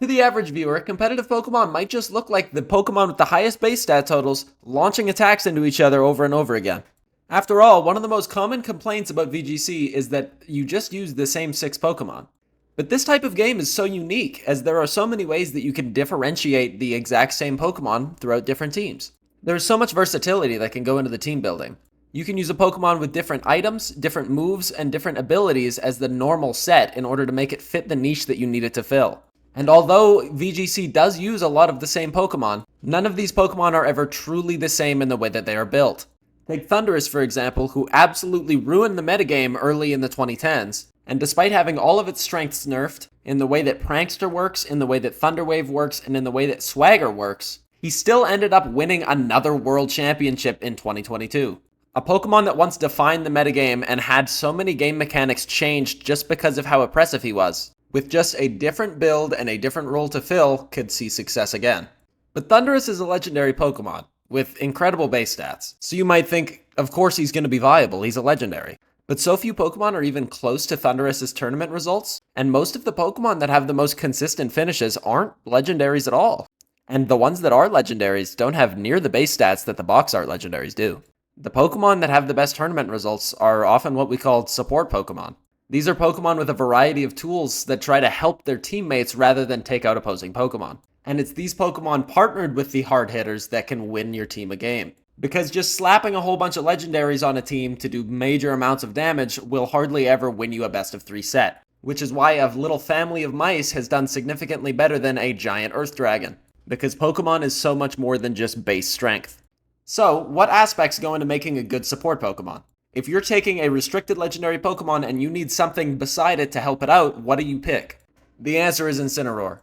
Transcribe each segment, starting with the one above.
To the average viewer, competitive Pokemon might just look like the Pokemon with the highest base stat totals launching attacks into each other over and over again. After all, one of the most common complaints about VGC is that you just use the same 6 Pokemon. But this type of game is so unique, as there are so many ways that you can differentiate the exact same Pokemon throughout different teams. There's so much versatility that can go into the team building. You can use a Pokemon with different items, different moves, and different abilities as the normal set in order to make it fit the niche that you need it to fill. And although VGC does use a lot of the same Pokemon, none of these Pokemon are ever truly the same in the way that they are built. Take Thundurus, for example, who absolutely ruined the metagame early in the 2010s, and despite having all of its strengths nerfed, in the way that Prankster works, in the way that Thunderwave works, and in the way that Swagger works, he still ended up winning another World Championship in 2022. A Pokemon that once defined the metagame and had so many game mechanics changed just because of how oppressive he was, with just a different build and a different role to fill, could see success again. But Thundurus is a legendary Pokemon, with incredible base stats, so you might think, of course he's going to be viable, he's a legendary. But so few Pokemon are even close to Thundurus' tournament results, and most of the Pokemon that have the most consistent finishes aren't legendaries at all. And the ones that are legendaries don't have near the base stats that the box art legendaries do. The Pokemon that have the best tournament results are often what we call support Pokemon. These are Pokemon with a variety of tools that try to help their teammates rather than take out opposing Pokemon. And it's these Pokemon partnered with the hard hitters that can win your team a game. Because just slapping a whole bunch of legendaries on a team to do major amounts of damage will hardly ever win you a best of 3 set. Which is why a little family of mice has done significantly better than a giant Earth Dragon. Because Pokemon is so much more than just base strength. So, what aspects go into making a good support Pokemon? If you're taking a restricted legendary Pokemon and you need something beside it to help it out, what do you pick? The answer is Incineroar.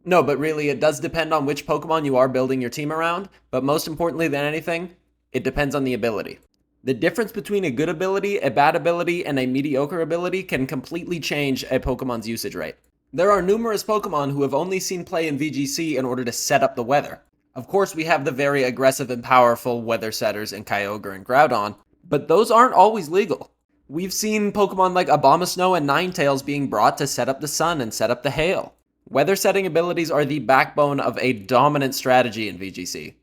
No, but really, it does depend on which Pokemon you are building your team around, but most importantly than anything, it depends on the ability. The difference between a good ability, a bad ability, and a mediocre ability can completely change a Pokemon's usage rate. There are numerous Pokemon who have only seen play in VGC in order to set up the weather. Of course, we have the very aggressive and powerful weather setters in Kyogre and Groudon, but those aren't always legal. We've seen Pokemon like Abomasnow and Ninetales being brought to set up the sun and set up the hail. Weather setting abilities are the backbone of a dominant strategy in VGC.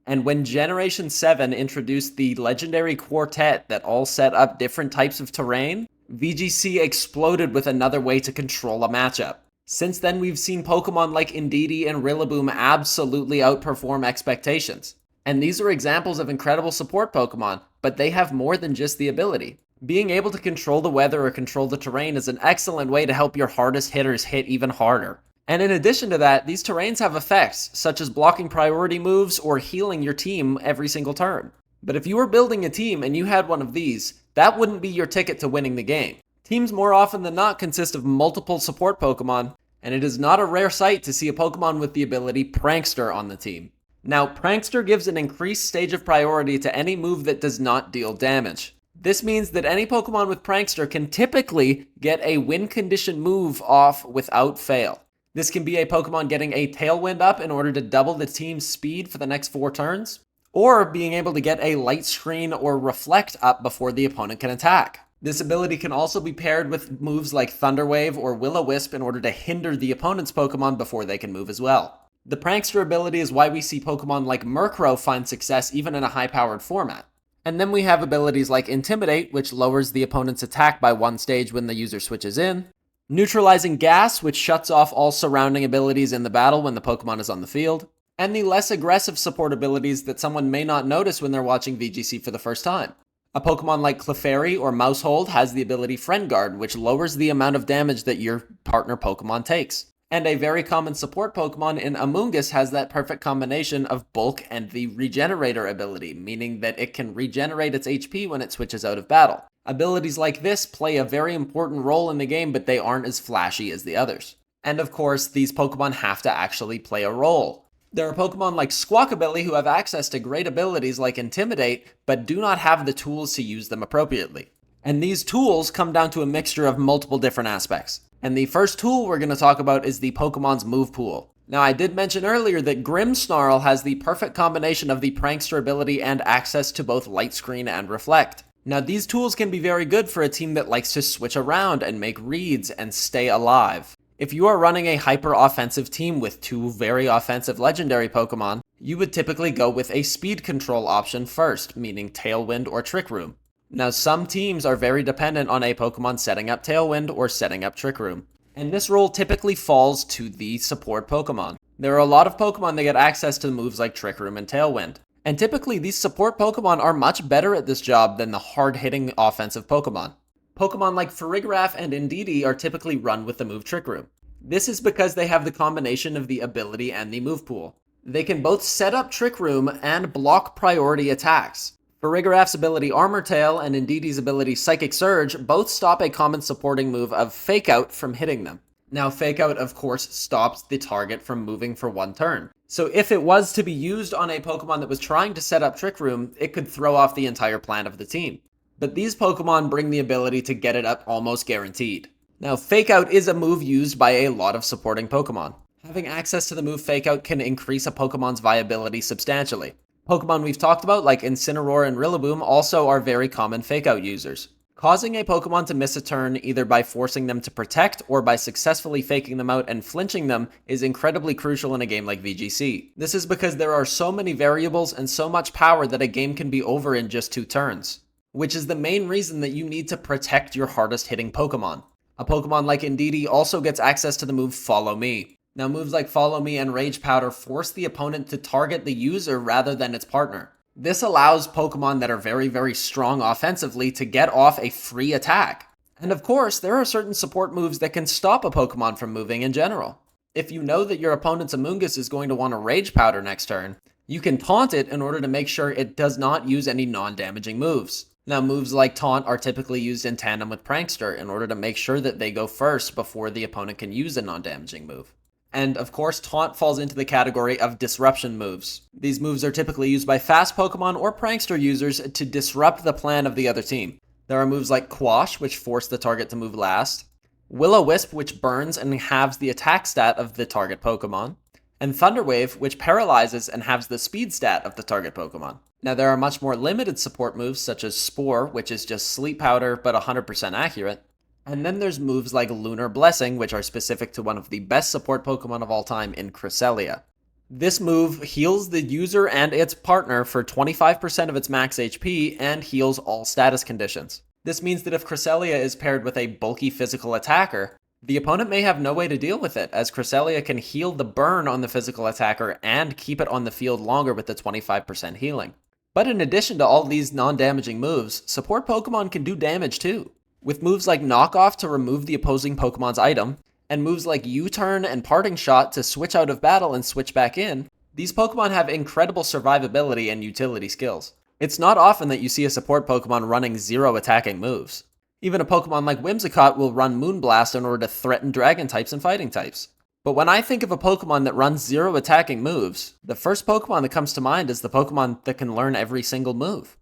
And when Generation 7 introduced the legendary quartet that all set up different types of terrain, VGC exploded with another way to control a matchup. Since then, we've seen Pokemon like Indeedee and Rillaboom absolutely outperform expectations. And these are examples of incredible support Pokemon, but they have more than just the ability. Being able to control the weather or control the terrain is an excellent way to help your hardest hitters hit even harder. And in addition to that, these terrains have effects, such as blocking priority moves or healing your team every single turn. But if you were building a team and you had one of these, that wouldn't be your ticket to winning the game. Teams more often than not consist of multiple support Pokemon, and it is not a rare sight to see a Pokemon with the ability Prankster on the team. Now, Prankster gives an increased stage of priority to any move that does not deal damage. This means that any Pokemon with Prankster can typically get a win condition move off without fail. This can be a Pokemon getting a Tailwind up in order to double the team's speed for the next 4 turns, or being able to get a Light Screen or Reflect up before the opponent can attack. This ability can also be paired with moves like Thunderwave or Will-O-Wisp in order to hinder the opponent's Pokemon before they can move as well. The Prankster ability is why we see Pokemon like Murkrow find success even in a high-powered format. And then we have abilities like Intimidate, which lowers the opponent's attack by 1 stage when the user switches in, Neutralizing Gas, which shuts off all surrounding abilities in the battle when the Pokemon is on the field, and the less aggressive support abilities that someone may not notice when they're watching VGC for the first time. A Pokemon like Clefairy or Mousehold has the ability Friend Guard, which lowers the amount of damage that your partner Pokemon takes. And a very common support Pokemon in Amoonguss has that perfect combination of Bulk and the Regenerator ability, meaning that it can regenerate its HP when it switches out of battle. Abilities like this play a very important role in the game, but they aren't as flashy as the others. And of course, these Pokemon have to actually play a role. There are Pokemon like Squawkabilly who have access to great abilities like Intimidate, but do not have the tools to use them appropriately. And these tools come down to a mixture of multiple different aspects. And the first tool we're going to talk about is the Pokemon's move pool. Now, I did mention earlier that Grimmsnarl has the perfect combination of the Prankster ability and access to both Light Screen and Reflect. Now, these tools can be very good for a team that likes to switch around and make reads and stay alive. If you are running a hyper-offensive team with two very offensive legendary Pokemon, you would typically go with a speed control option first, meaning Tailwind or Trick Room. Now, some teams are very dependent on a Pokemon setting up Tailwind or setting up Trick Room, and this role typically falls to the support Pokemon. There are a lot of Pokemon that get access to moves like Trick Room and Tailwind, and typically these support Pokemon are much better at this job than the hard-hitting offensive Pokemon. Pokemon like Farigiraf and Indeedee are typically run with the move Trick Room. This is because they have the combination of the ability and the move pool. They can both set up Trick Room and block priority attacks. Farigiraf's ability Armor Tail and Indeedee's ability Psychic Surge both stop a common supporting move of Fake Out from hitting them. Now, Fake Out, of course, stops the target from moving for one turn. So if it was to be used on a Pokemon that was trying to set up Trick Room, it could throw off the entire plan of the team. But these Pokemon bring the ability to get it up almost guaranteed. Now, Fake Out is a move used by a lot of supporting Pokemon. Having access to the move Fake Out can increase a Pokemon's viability substantially. Pokemon we've talked about, like Incineroar and Rillaboom, also are very common Fake Out users. Causing a Pokemon to miss a turn either by forcing them to protect or by successfully faking them out and flinching them is incredibly crucial in a game like VGC. This is because there are so many variables and so much power that a game can be over in just 2 turns, which is the main reason that you need to protect your hardest hitting Pokemon. A Pokemon like Indeedee also gets access to the move Follow Me. Now, moves like Follow Me and Rage Powder force the opponent to target the user rather than its partner. This allows Pokemon that are very strong offensively to get off a free attack. And of course, there are certain support moves that can stop a Pokemon from moving in general. If you know that your opponent's Amoonguss is going to want to Rage Powder next turn, you can taunt it in order to make sure it does not use any non-damaging moves. Now, moves like Taunt are typically used in tandem with Prankster in order to make sure that they go first before the opponent can use a non-damaging move. And of course, Taunt falls into the category of disruption moves. These moves are typically used by fast Pokemon or Prankster users to disrupt the plan of the other team. There are moves like Quash, which force the target to move last, Will-O-Wisp, which burns and halves the attack stat of the target Pokemon, and Thunder Wave, which paralyzes and halves the speed stat of the target Pokemon. Now, there are much more limited support moves such as Spore, which is just Sleep Powder but 100% accurate. And then there's moves like Lunar Blessing, which are specific to one of the best support Pokemon of all time in Cresselia. This move heals the user and its partner for 25% of its max HP and heals all status conditions. This means that if Cresselia is paired with a bulky physical attacker, the opponent may have no way to deal with it, as Cresselia can heal the burn on the physical attacker and keep it on the field longer with the 25% healing. But in addition to all these non-damaging moves, support Pokemon can do damage too. With moves like Knock Off to remove the opposing Pokemon's item, and moves like U-Turn and Parting Shot to switch out of battle and switch back in, these Pokemon have incredible survivability and utility skills. It's not often that you see a support Pokemon running 0 attacking moves. Even a Pokemon like Whimsicott will run Moonblast in order to threaten Dragon types and Fighting types. But when I think of a Pokemon that runs 0 attacking moves, the first Pokemon that comes to mind is the Pokemon that can learn every single move.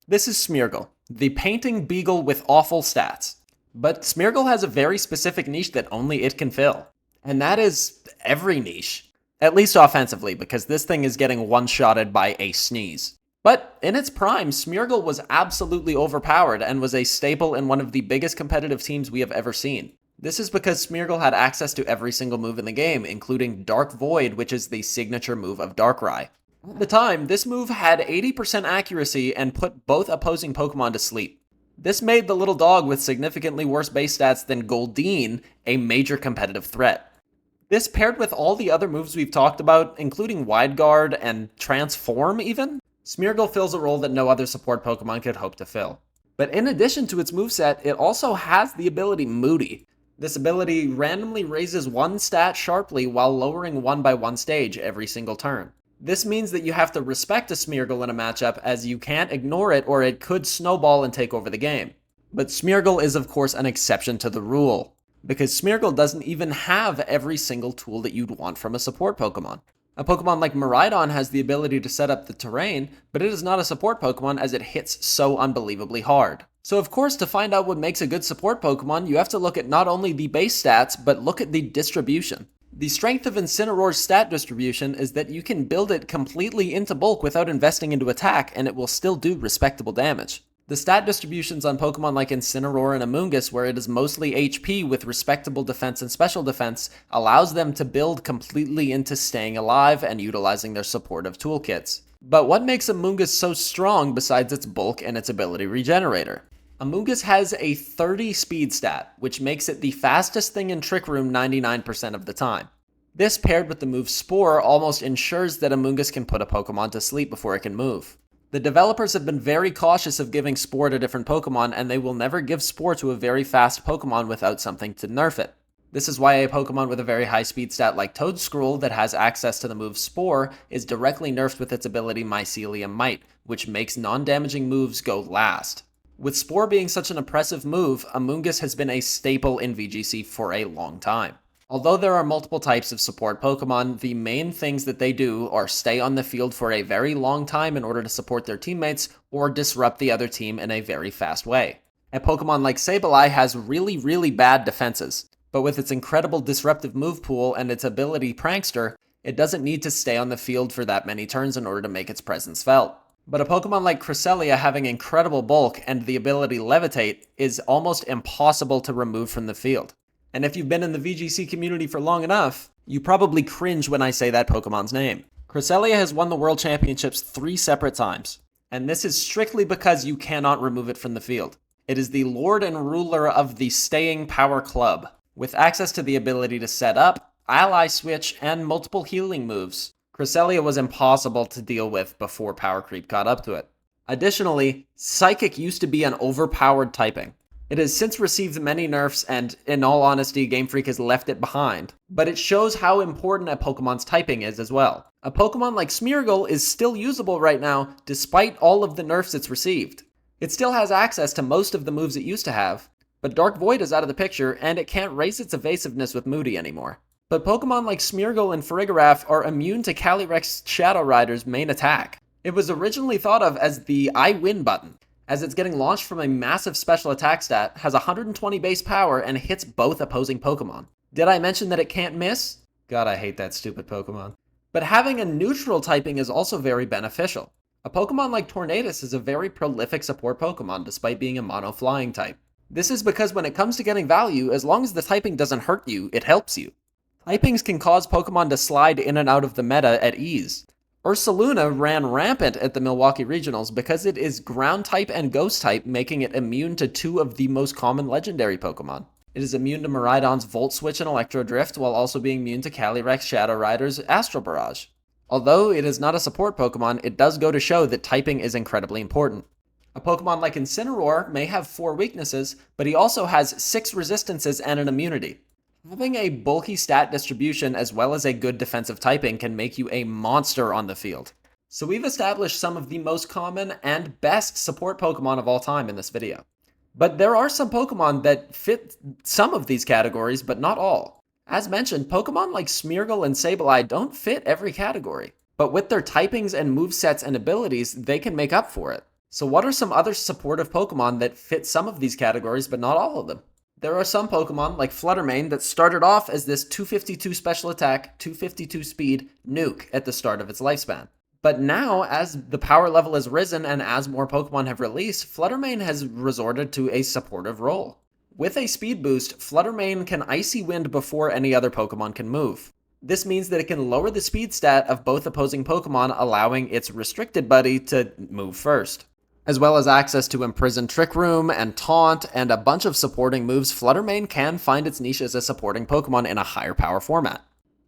This is Smeargle, the painting beagle with awful stats. But Smeargle has a very specific niche that only it can fill. And that is every niche. At least offensively, because this thing is getting one-shotted by a sneeze. But in its prime, Smeargle was absolutely overpowered and was a staple in one of the biggest competitive teams we have ever seen. This is because Smeargle had access to every single move in the game, including Dark Void, which is the signature move of Darkrai. At the time, this move had 80% accuracy and put both opposing Pokemon to sleep. This made the little dog with significantly worse base stats than Goldeen a major competitive threat. This paired with all the other moves we've talked about, including Wide Guard and Transform even, Smeargle fills a role that no other support Pokemon could hope to fill. But in addition to its moveset, it also has the ability Moody. This ability randomly raises one stat sharply while lowering one by one stage every single turn. This means that you have to respect a Smeargle in a matchup, as you can't ignore it or it could snowball and take over the game. But Smeargle is of course an exception to the rule, because Smeargle doesn't even have every single tool that you'd want from a support Pokemon. A Pokemon like Miraidon has the ability to set up the terrain, but it is not a support Pokemon as it hits so unbelievably hard. So of course, to find out what makes a good support Pokemon, you have to look at not only the base stats, but look at the distribution. The strength of Incineroar's stat distribution is that you can build it completely into bulk without investing into attack, and it will still do respectable damage. The stat distributions on Pokemon like Incineroar and Amoonguss, where it is mostly HP with respectable defense and special defense, allows them to build completely into staying alive and utilizing their supportive toolkits. But what makes Amoonguss so strong besides its bulk and its ability regenerator? Amoonguss has a 30 speed stat, which makes it the fastest thing in Trick Room 99% of the time. This, paired with the move Spore, almost ensures that Amoonguss can put a Pokemon to sleep before it can move. The developers have been very cautious of giving Spore to different Pokemon, and they will never give Spore to a very fast Pokemon without something to nerf it. This is why a Pokemon with a very high speed stat like Toedscruel that has access to the move Spore is directly nerfed with its ability Mycelium Might, which makes non-damaging moves go last. With Spore being such an oppressive move, Amoonguss has been a staple in VGC for a long time. Although there are multiple types of support Pokemon, the main things that they do are stay on the field for a very long time in order to support their teammates, or disrupt the other team in a very fast way. A Pokemon like Sableye has really bad defenses, but with its incredible disruptive move pool and its ability Prankster, it doesn't need to stay on the field for that many turns in order to make its presence felt. But a Pokemon like Cresselia having incredible bulk and the ability Levitate is almost impossible to remove from the field. And if you've been in the VGC community for long enough, you probably cringe when I say that Pokemon's name. Cresselia has won the World Championships 3 separate times, and this is strictly because you cannot remove it from the field. It is the Lord and Ruler of the Staying Power Club, with access to the ability to set up, ally switch, and multiple healing moves. Cresselia was impossible to deal with before Power Creep caught up to it. Additionally, Psychic used to be an overpowered typing. It has since received many nerfs, and in all honesty, Game Freak has left it behind. But it shows how important a Pokemon's typing is as well. A Pokemon like Smeargle is still usable right now, despite all of the nerfs it's received. It still has access to most of the moves it used to have, but Dark Void is out of the picture, and it can't raise its evasiveness with Moody anymore. But Pokemon like Smeargle and Farigiraf are immune to Calyrex Shadow Rider's main attack. It was originally thought of as the I win button, as it's getting launched from a massive special attack stat, has 120 base power, and hits both opposing Pokemon. Did I mention that it can't miss? God, I hate that stupid Pokemon. But having a neutral typing is also very beneficial. A Pokemon like Tornadus is a very prolific support Pokemon despite being a mono flying type. This is because when it comes to getting value, as long as the typing doesn't hurt you, it helps you. Typings can cause Pokemon to slide in and out of the meta at ease. Ursaluna ran rampant at the Milwaukee Regionals because it is ground type and ghost type, making it immune to 2 of the most common legendary Pokemon. It is immune to Miraidon's Volt Switch and Electro Drift, while also being immune to Calyrex Shadow Rider's Astral Barrage. Although it is not a support Pokemon, it does go to show that typing is incredibly important. A Pokemon like Incineroar may have 4 weaknesses, but he also has 6 resistances and an immunity. Having a bulky stat distribution as well as a good defensive typing can make you a monster on the field. So we've established some of the most common and best support Pokemon of all time in this video. But there are some Pokemon that fit some of these categories, but not all. As mentioned, Pokemon like Smeargle and Sableye don't fit every category, but with their typings and movesets and abilities, they can make up for it. So what are some other supportive Pokemon that fit some of these categories, but not all of them? There are some Pokemon, like Fluttermane, that started off as this 252 special attack, 252 speed nuke at the start of its lifespan. But now, as the power level has risen and as more Pokemon have released, Fluttermane has resorted to a supportive role. With a speed boost, Fluttermane can Icy Wind before any other Pokemon can move. This means that it can lower the speed stat of both opposing Pokemon, allowing its restricted buddy to move first. As well as access to Imprison Trick Room and Taunt and a bunch of supporting moves, Fluttermane can find its niche as a supporting Pokemon in a higher power format.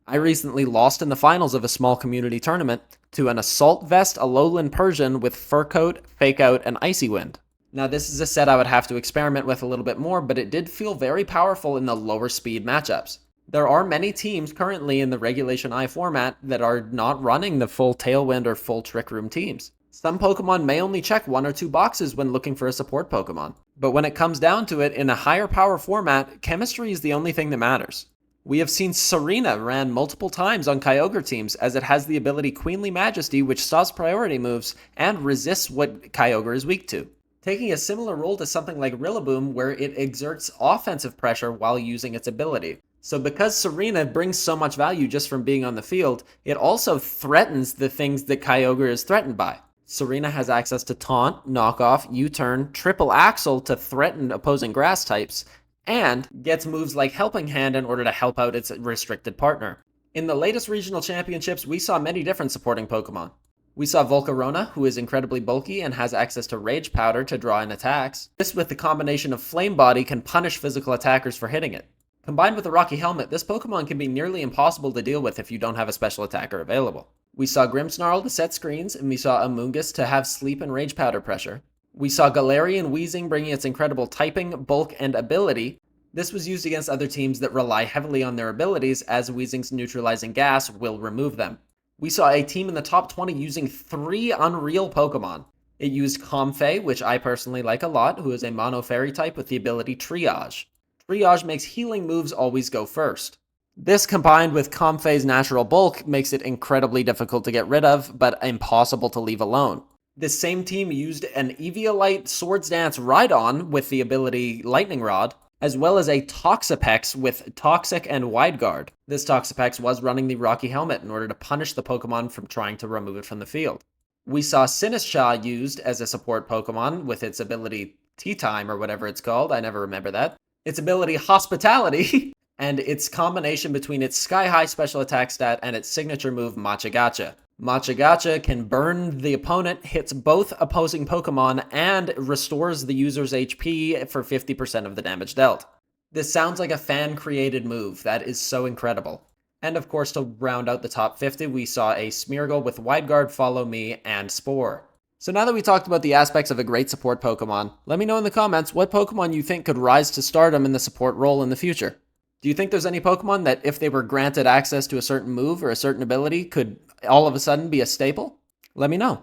I recently lost in the finals of a small community tournament to an Assault Vest Alolan Persian with Fur Coat, Fake Out, and Icy Wind. Now this is a set I would have to experiment with a little bit more, but it did feel very powerful in the lower speed matchups. There are many teams currently in the Regulation I format that are not running the full Tailwind or full Trick Room teams. Some Pokemon may only check 1 or 2 boxes when looking for a support Pokemon, but when it comes down to it, in a higher power format, chemistry is the only thing that matters. We have seen Serena ran multiple times on Kyogre teams, as it has the ability Queenly Majesty, which stops priority moves and resists what Kyogre is weak to, taking a similar role to something like Rillaboom, where it exerts offensive pressure while using its ability. So because Serena brings so much value just from being on the field, it also threatens the things that Kyogre is threatened by. Serena has access to Taunt, Knockoff, U-Turn, Triple Axle to threaten opposing grass types, and gets moves like Helping Hand in order to help out its restricted partner. In the latest regional championships, we saw many different supporting Pokemon. We saw Volcarona, who is incredibly bulky and has access to Rage Powder to draw in attacks. This, with the combination of Flame Body, can punish physical attackers for hitting it. Combined with the Rocky Helmet, this Pokemon can be nearly impossible to deal with if you don't have a special attacker available. We saw Grimmsnarl to set screens, and we saw Amoonguss to have Sleep and Rage Powder pressure. We saw Galarian Weezing bringing its incredible typing, bulk, and ability. This was used against other teams that rely heavily on their abilities, as Weezing's neutralizing gas will remove them. We saw a team in the top 20 using 3 Unreal Pokemon. It used Comfey, which I personally like a lot, who is a mono fairy type with the ability Triage. Triage makes healing moves always go first. This, combined with Comfey's natural bulk, makes it incredibly difficult to get rid of, but impossible to leave alone. This same team used an Eviolite Swords Dance Rhydon with the ability Lightning Rod, as well as a Toxapex with Toxic and Wideguard. This Toxapex was running the Rocky Helmet in order to punish the Pokemon from trying to remove it from the field. We saw Sinistcha used as a support Pokemon with its ability Tea Time or whatever it's called, I never remember that. Its ability Hospitality, and its combination between its Sky High special attack stat and its signature move Machagacha. Machagacha can burn the opponent, hits both opposing Pokemon, and restores the user's HP for 50% of the damage dealt. This sounds like a fan-created move. That is so incredible. And of course, to round out the top 50, we saw a Smeargle with Wideguard, Follow Me, and Spore. So now that we talked about the aspects of a great support Pokemon, let me know in the comments what Pokemon you think could rise to stardom in the support role in the future. Do you think there's any Pokemon that, if they were granted access to a certain move or a certain ability, could all of a sudden be a staple? Let me know.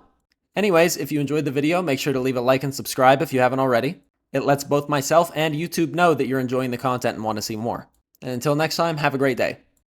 Anyways, if you enjoyed the video, make sure to leave a like and subscribe if you haven't already. It lets both myself and YouTube know that you're enjoying the content and want to see more. And until next time, have a great day.